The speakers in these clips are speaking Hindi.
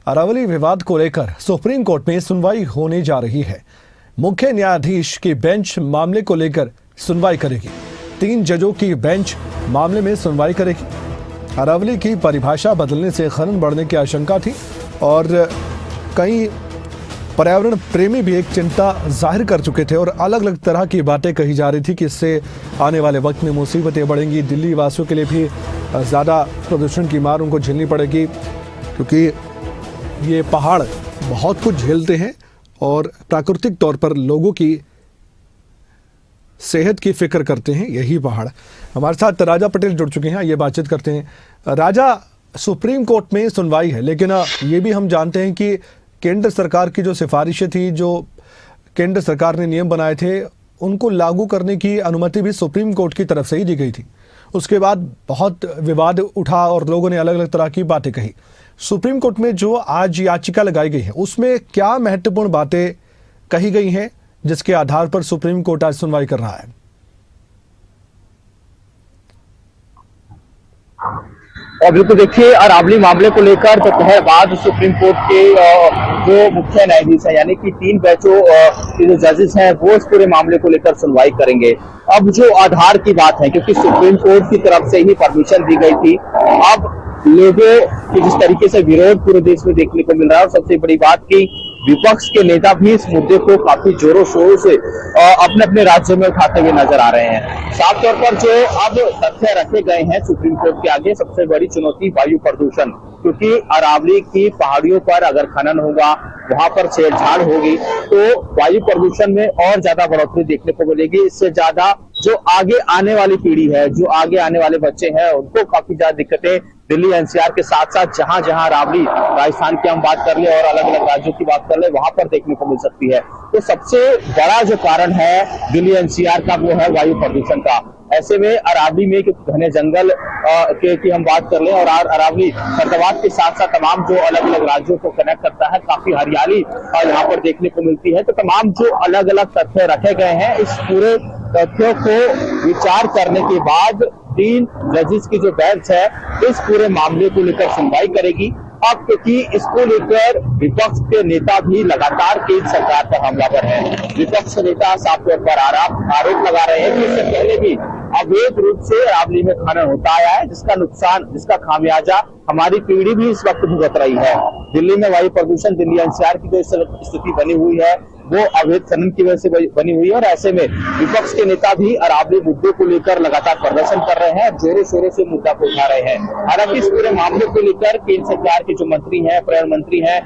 अरावली विवाद को लेकर सुप्रीम कोर्ट में सुनवाई होने जा रही है। मुख्य न्यायाधीश की बेंच मामले को लेकर सुनवाई करेगी। 3 जजों की बेंच मामले में सुनवाई करेगी। अरावली की परिभाषा बदलने से खनन बढ़ने की आशंका थी और कई पर्यावरण प्रेमी भी एक चिंता जाहिर कर चुके थे और अलग अलग तरह की बातें कही जा रही थी कि इससे आने वाले वक्त में मुसीबतें बढ़ेंगी। दिल्ली वासियों के लिए भी ज़्यादा प्रदूषण की मार उनको झेलनी पड़ेगी, क्योंकि ये पहाड़ बहुत कुछ झेलते हैं और प्राकृतिक तौर पर लोगों की सेहत की फिक्र करते हैं यही पहाड़। हमारे साथ राजा पटेल जुड़ चुके हैं, ये बातचीत करते हैं। राजा, सुप्रीम कोर्ट में सुनवाई है, लेकिन ये भी हम जानते हैं कि केंद्र सरकार की जो सिफारिशें थी, जो केंद्र सरकार ने नियम बनाए थे, उनको लागू करने की अनुमति भी सुप्रीम कोर्ट की तरफ से ही दी गई थी। उसके बाद बहुत विवाद उठा और लोगों ने अलग अलग तरह की बातें कही। सुप्रीम कोर्ट में जो आज याचिका लगाई गई है, उसमें क्या महत्वपूर्ण बातें कही गई हैं जिसके आधार पर सुप्रीम कोर्ट आज सुनवाई कर रहा है? और बिल्कुल देखिए, अरावली मामले को लेकर दोपहर बाद सुप्रीम कोर्ट के जो मुख्य न्यायाधीश है, यानी कि 3 बैचों के जो जजेस हैं, वो इस पूरे मामले को लेकर सुनवाई करेंगे। अब जो आधार की बात है, क्योंकि सुप्रीम कोर्ट की तरफ से ही परमिशन दी गई थी, अब लोगों की जिस तरीके से विरोध पूरे देश में देखने को मिल रहा है, और सबसे बड़ी बात की विपक्ष के नेता भी इस मुद्दे को काफी जोरों शोरों से अपने अपने राज्यों में उठाते हुए नजर आ रहे हैं। साफ तौर पर जो अब तथ्य रखे गए हैं सुप्रीम कोर्ट के आगे, सबसे बड़ी चुनौती वायु प्रदूषण, क्योंकि अरावली की पहाड़ियों पर अगर खनन होगा, वहां पर छेड़छाड़ होगी, तो वायु प्रदूषण में और ज्यादा बढ़ोतरी देखने को मिलेगी। इससे ज्यादा जो आगे आने वाली पीढ़ी है, जो आगे आने वाले बच्चे हैं, उनको काफी ज्यादा दिक्कतें दिल्ली एनसीआर के साथ साथ जहां जहां अरावली, राजस्थान की हम बात कर ले और अलग अलग राज्यों की बात कर ले, वहां पर देखने को मिल सकती है। तो सबसे बड़ा जो कारण है दिल्ली एनसीआर का, वो है वायु प्रदूषण का। ऐसे में अरावली में घने जंगल की हम बात कर ले और अरावली फरदाबाद के साथ साथ तमाम जो अलग अलग राज्यों को कनेक्ट करता है, काफी हरियाली यहाँ पर देखने को मिलती है। तो तमाम जो अलग अलग तथ्य रखे गए हैं, इस पूरे तथ्यों को विचार करने के बाद 3 जजेस की जो बेंच है, इस पूरे मामले को लेकर सुनवाई करेगी। अब क्योंकि इसको लेकर विपक्ष के नेता भी लगातार केंद्र सरकार पर हमलावर हैं। विपक्ष के नेता साफ तौर पर आरोप लगा रहे हैं कि इससे पहले भी अवैध रूप से अरावली में खनन होता आया है, जिसका नुकसान, जिसका खामियाजा हमारी पीढ़ी भी इस वक्त भुगत रही है। दिल्ली में वायु प्रदूषण, दिल्ली एनसीआर की जो स्थिति बनी हुई है, वो अवैध खनन की वजह से बनी हुई है। और ऐसे में विपक्ष के नेता भी अरावली मुद्दे को लेकर लगातार प्रदर्शन कर रहे हैं, जोरों शोरों से मुद्दा को उठा रहे हैं। हालांकि इस पूरे मामले को लेकर केंद्र सरकार के जो मंत्री हैं, पर्यावरण मंत्री हैं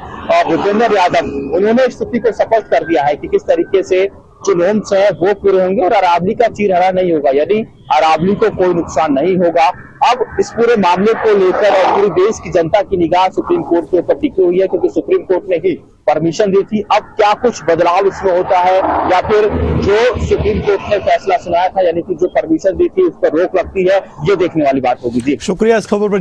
भूपेंद्र यादव, उन्होंने स्थिति को स्पष्ट कर दिया है कि किस तरीके से जो नॉर्म्स है वो पूरे होंगे और अरावली का चीरहरा नहीं होगा, यानी अरावली को कोई नुकसान नहीं होगा। अब इस पूरे मामले को लेकर और पूरे देश की जनता की निगाह सुप्रीम कोर्ट के ऊपर टिकी हुई है, क्योंकि सुप्रीम कोर्ट ने ही परमिशन दी थी। अब क्या कुछ बदलाव इसमें होता है, या फिर जो सुप्रीम कोर्ट ने फैसला सुनाया था, यानी कि जो परमिशन दी थी, उस पर रोक लगती है, ये देखने वाली बात होगी। जी शुक्रिया इस खबर पर।